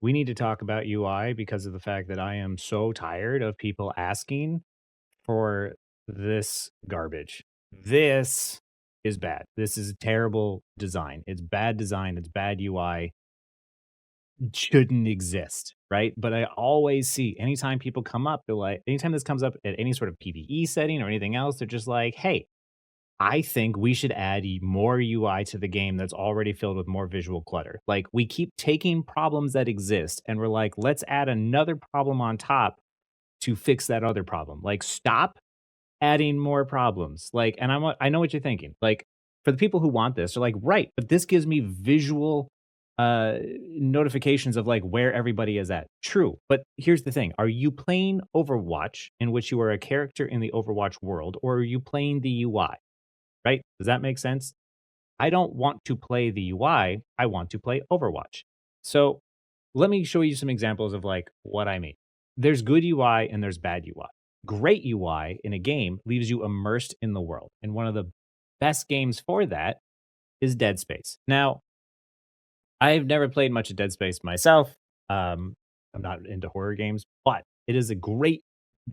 We need to talk about UI because of the fact that I am so tired of people asking for this garbage. This is bad. This is terrible design. It's bad design. It's bad UI. Shouldn't exist, right? But I always see anytime people come up, they're like, anytime this comes up at any sort of PvE setting or anything else, they're just like, hey, I think we should add more UI to the game that's already filled with more visual clutter. Like, we keep taking problems that exist and we're like, let's add another problem on top to fix that other problem. Like, stop adding more problems. Like, and I know what you're thinking. Like, for the people who want this, they're like, right, but this gives me visual notifications of like where everybody is at. True. But here's the thing. Are you playing Overwatch in which you are a character in the Overwatch world, or are you playing the UI? Right? Does that make sense? I don't want to play the UI. I want to play Overwatch. So let me show you some examples of like what I mean. There's good UI and there's bad UI. Great UI in a game leaves you immersed in the world. And one of the best games for that is Dead Space. Now, I've never played much of Dead Space myself. I'm not into horror games, but it is a great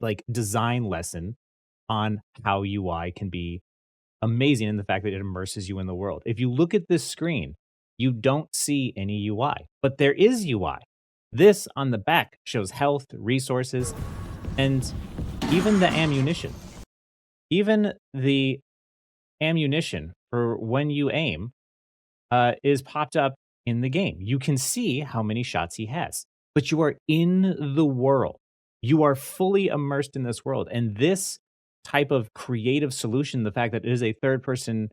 like design lesson on how UI can be amazing in the fact that it immerses you in the world. If you look at this screen, you don't see any UI, but there is UI. This on the back shows health, resources, and even the ammunition. Even the ammunition for when you aim is popped up in the game. You can see how many shots he has, but you are in the world. You are fully immersed in this world. And this type of creative solution, the fact that it is a third person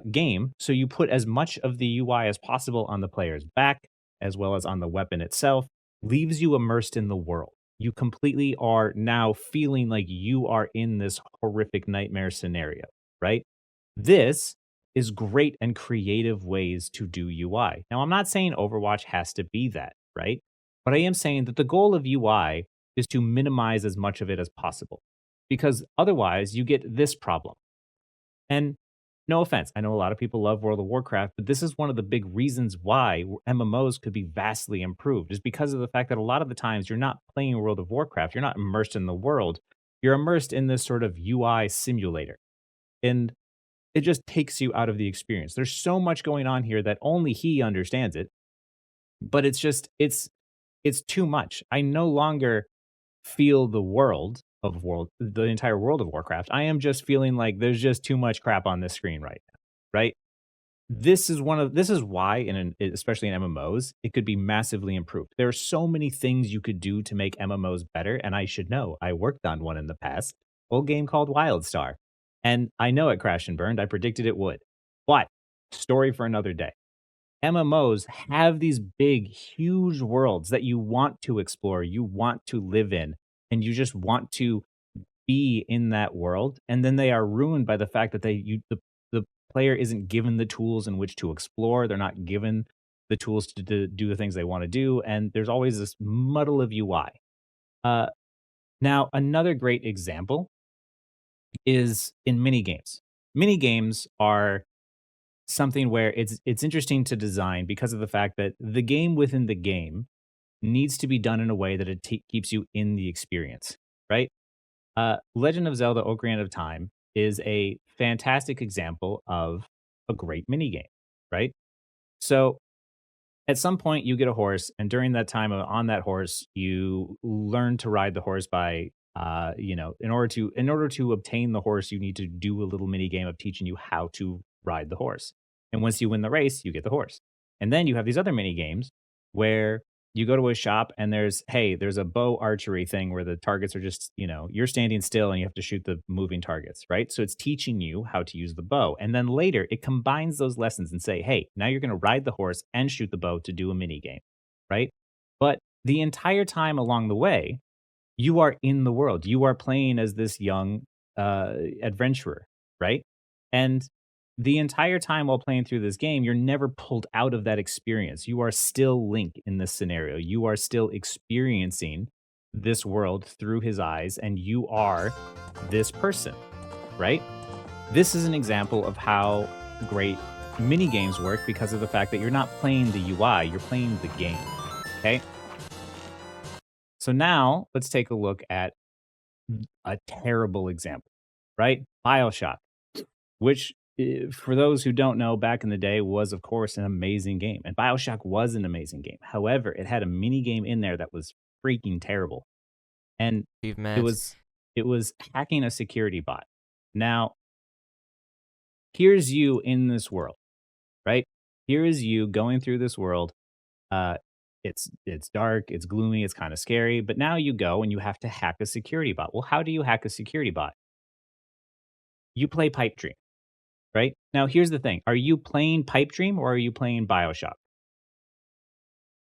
game, so you put as much of the UI as possible on the player's back, as well as on the weapon itself, leaves you immersed in the world. You completely are now feeling like you are in this horrific nightmare scenario, right? This is great and creative ways to do UI. Now, I'm not saying Overwatch has to be that, right? But I am saying that the goal of UI is to minimize as much of it as possible because otherwise you get this problem. And no offense, I know a lot of people love World of Warcraft, but this is one of the big reasons why MMOs could be vastly improved is because of the fact that a lot of the times you're not playing World of Warcraft, you're not immersed in the world, you're immersed in this sort of UI simulator. And it just takes you out of the experience. There's so much going on here that only he understands it, but it's too much. I no longer feel the entire world of Warcraft. I am just feeling like there's just too much crap on this screen right now, right? This is why especially in MMOs, it could be massively improved. There are so many things you could do to make MMOs better, and I should know. I worked on one in the past, old game called WildStar. And I know it crashed and burned. I predicted it would. But story for another day. MMOs have these big, huge worlds that you want to explore, you want to live in, and you just want to be in that world. And then they are ruined by the fact that the player isn't given the tools in which to explore. They're not given the tools to do the things they want to do. And there's always this muddle of UI. Uh, Now, another great example is in minigames. Minigames are something where it's interesting to design because of the fact that the game within the game needs to be done in a way that keeps you in the experience, right? Legend of Zelda: Ocarina of Time is a fantastic example of a great minigame, right? So at some point you get a horse, and during that time on that horse, you learn to ride the horse by in order to obtain the horse, you need to do a little mini game of teaching you how to ride the horse. And once you win the race, you get the horse. And then you have these other mini games where you go to a shop and there's a bow archery thing where the targets are just, you're standing still and you have to shoot the moving targets, right? So it's teaching you how to use the bow. And then later it combines those lessons and say, hey, now you're going to ride the horse and shoot the bow to do a mini game, right? But the entire time along the way, you are in the world. You are playing as this young adventurer, right? And the entire time while playing through this game, you're never pulled out of that experience. You are still Link in this scenario. You are still experiencing this world through his eyes, and you are this person, right? This is an example of how great mini games work because of the fact that you're not playing the UI, you're playing the game. Okay. So now let's take a look at a terrible example, right? BioShock, which for those who don't know, back in the day was, of course, an amazing game. And BioShock was an amazing game. However, it had a mini game in there that was freaking terrible. And it Achievement. was it was hacking a security bot. Now, here's you in this world, right? Here is you going through this world. Uh, it's dark, it's gloomy, it's kind of scary. But now you go and you have to hack a security bot. Well, how do you hack a security bot? You play Pipe Dream, right? Now, here's the thing: are you playing Pipe Dream or are you playing Bioshock?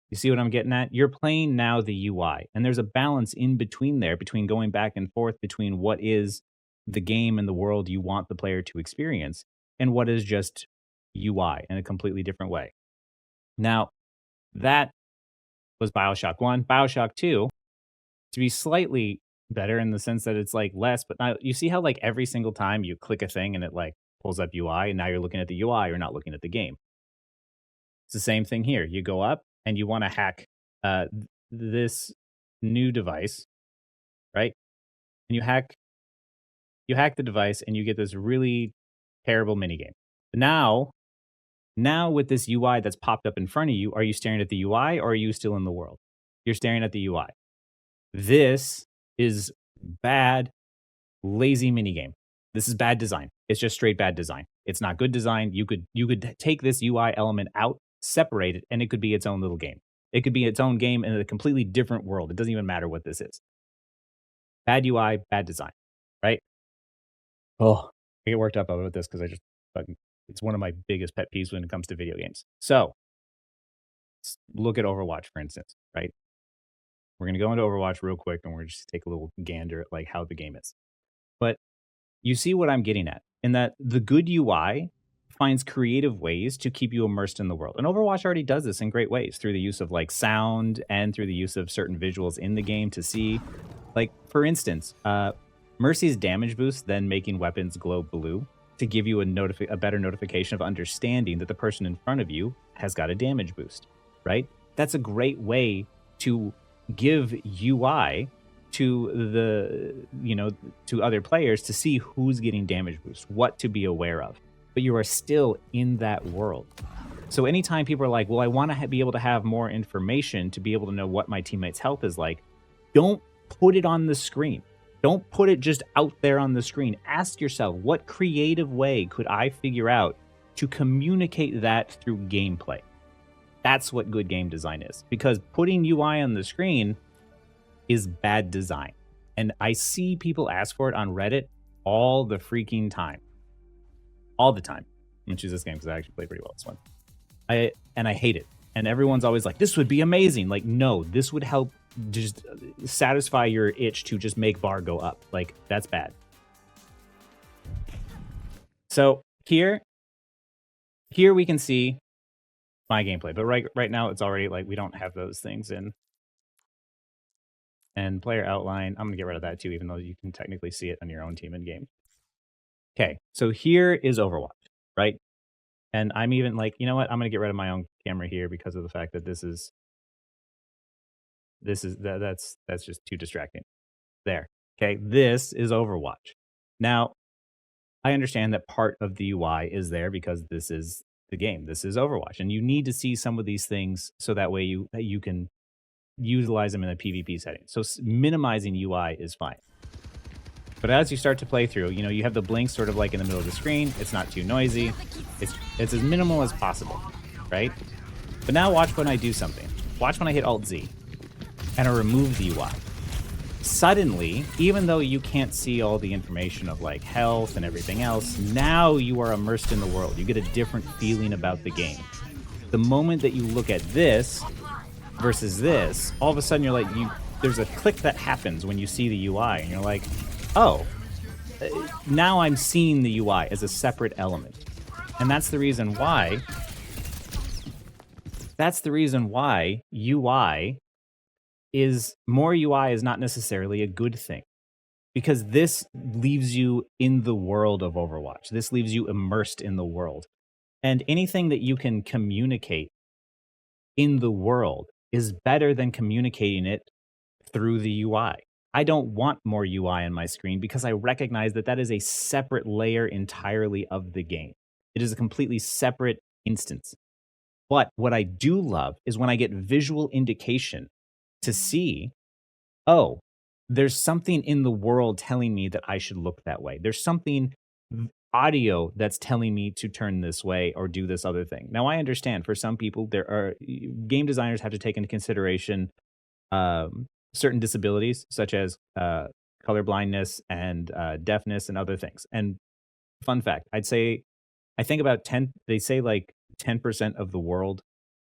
You see what I'm getting at? You're playing now the UI, and there's a balance in between there between going back and forth between what is the game and the world you want the player to experience and what is just UI in a completely different way. Now, that was BioShock 1. BioShock 2, to be slightly better in the sense that it's like less, but now you see how like every single time you click a thing and it like pulls up UI and now you're looking at the UI, you're not looking at the game. It's the same thing here. You go up and you want to hack this new device, right? And you hack the device and you get this really terrible minigame. Now, now with this UI that's popped up in front of you, are you staring at the UI or are you still in the world? You're staring at the UI. This is bad, lazy minigame. This is bad design. It's just straight bad design. It's not good design. You could take this UI element out, separate it, and it could be its own little game. It could be its own game in a completely different world. It doesn't even matter what this is. Bad UI, bad design, right? Oh, I get worked up about this because it's one of my biggest pet peeves when it comes to video games. So look at Overwatch, for instance, right? We're gonna go into Overwatch real quick and we're just take a little gander at like how the game is. But you see what I'm getting at in that the good UI finds creative ways to keep you immersed in the world. And Overwatch already does this in great ways through the use of like sound and through the use of certain visuals in the game to see. Like, for instance, Mercy's damage boost then making weapons glow blue to give you a better notification of understanding that the person in front of you has got a damage boost, right? That's a great way to give UI to to other players to see who's getting damage boost, what to be aware of. But you are still in that world. So anytime people are like, well, I want to be able to have more information to be able to know what my teammates' health is like, don't put it on the screen. Don't put it just out there on the screen. Ask yourself, what creative way could I figure out to communicate that through gameplay? That's what good game design is. Because putting UI on the screen is bad design. And I see people ask for it on Reddit all the freaking time. All the time. I'm gonna choose this game because I actually play pretty well this one. I hate it. And everyone's always like, this would be amazing. Like, no, this would help just satisfy your itch to just make bar go up. Like, that's bad. So here we can see my gameplay, but right now it's already like we don't have those things in. And player outline, I'm gonna get rid of that too, even though you can technically see it on your own team in game. Okay, so here is Overwatch, right? And I'm even like, you know what? I'm gonna get rid of my own camera here because of the fact that that's just too distracting. There. Okay, this is Overwatch. Now, I understand that part of the UI is there because this is the game. This is Overwatch, and you need to see some of these things so that way you can utilize them in a PvP setting. So minimizing UI is fine. But as you start to play through, you have the blink sort of like in the middle of the screen. It's not too noisy. It's as minimal as possible, right? But now watch when I do something. Watch when I hit Alt-Z and I remove the UI. Suddenly, even though you can't see all the information of like health and everything else, now you are immersed in the world. You get a different feeling about the game. The moment that you look at this versus this, all of a sudden you're like, there's a click that happens when you see the UI and you're like, oh, now I'm seeing the UI as a separate element. And that's the reason why UI is more UI is not necessarily a good thing, because this leaves you in the world of Overwatch. This leaves you immersed in the world. And anything that you can communicate in the world is better than communicating it through the UI. I don't want more UI on my screen because I recognize that that is a separate layer entirely of the game. It is a completely separate instance. But what I do love is when I get visual indication to see, oh, there's something in the world telling me that I should look that way. There's something audio that's telling me to turn this way or do this other thing. Now, I understand for some people, there are game designers have to take into consideration certain disabilities, such as color blindness and deafness and other things. And fun fact, I think about 10, they say like 10% of the world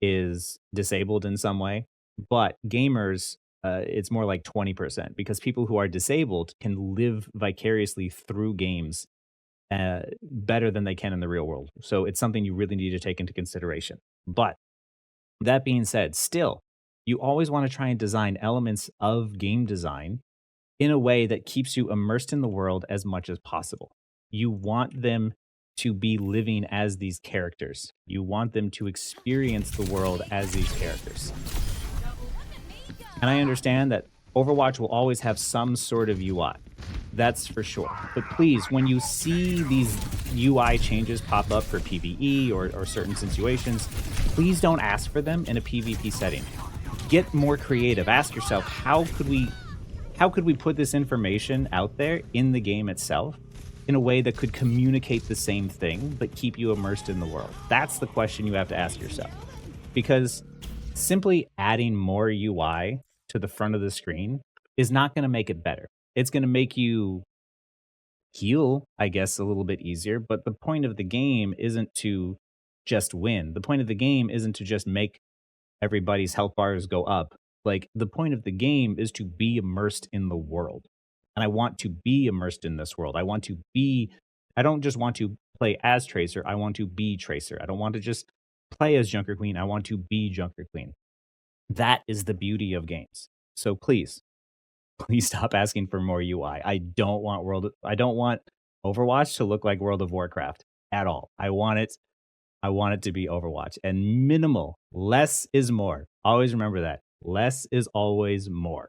is disabled in some way, but gamers, it's more like 20% because people who are disabled can live vicariously through games better than they can in the real world. So it's something you really need to take into consideration. But that being said, still, you always want to try and design elements of game design in a way that keeps you immersed in the world as much as possible. You want them to be living as these characters. You want them to experience the world as these characters. And I understand that Overwatch will always have some sort of UI. That's for sure. But please, when you see these UI changes pop up for PvE or certain situations, please don't ask for them in a PvP setting. Get more creative. Ask yourself, how could we put this information out there in the game itself in a way that could communicate the same thing but keep you immersed in the world? That's the question you have to ask yourself. Because simply adding more UI to the front of the screen is not going to make it better. It's going to make you heal, I guess, a little bit easier. But the point of the game isn't to just win. The point of the game isn't to just make everybody's health bars go up. Like, the point of the game is to be immersed in the world. And I want to be immersed in this world. I don't just want to play as Tracer. I want to be Tracer. I don't want to just play as Junker Queen. I want to be Junker Queen. That is the beauty of games. So please, please stop asking for more UI. I don't want Overwatch to look like World of Warcraft at all. I want it to be Overwatch and minimal. Less is more. Always remember that. Less is always more.